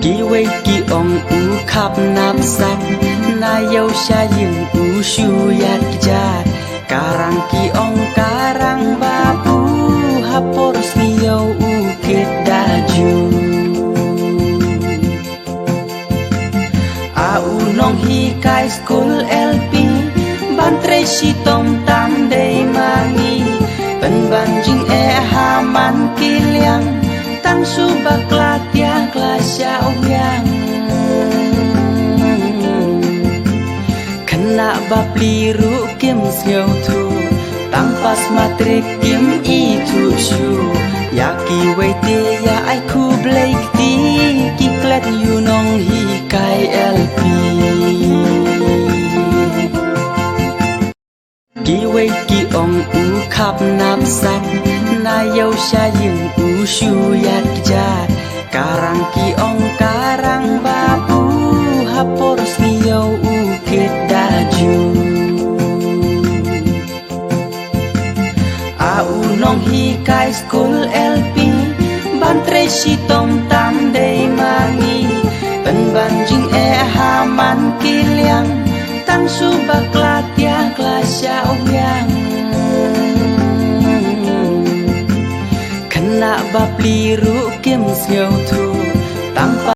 Ki wei ki ong u khap nap sat na yau sha yung u shu yat jat karang ki ong karang babu haporos ki yau u kit daju a u nong hi kai school LP ban tre si tom tam dei mangi pen ban jing e ha man ki liang tan su bakla tiang kla xiao yang kena bapli ru kim siau tu tang pas matrik kim I tu shu ya ki wei te ya ai ku blake ti ki klet yu nong hi kai LP Ki wei ki ong u khap nap sat na yau sha yung u shu yat jat karang ki ong karang babu haporos ki yau u kit daju a u nong hi kai school LP ban tre si tom tam dei mangi pen ban jing e ha man ki liang tan su bakla tiang kla xiao yang kena bapli ru kim siau tu tang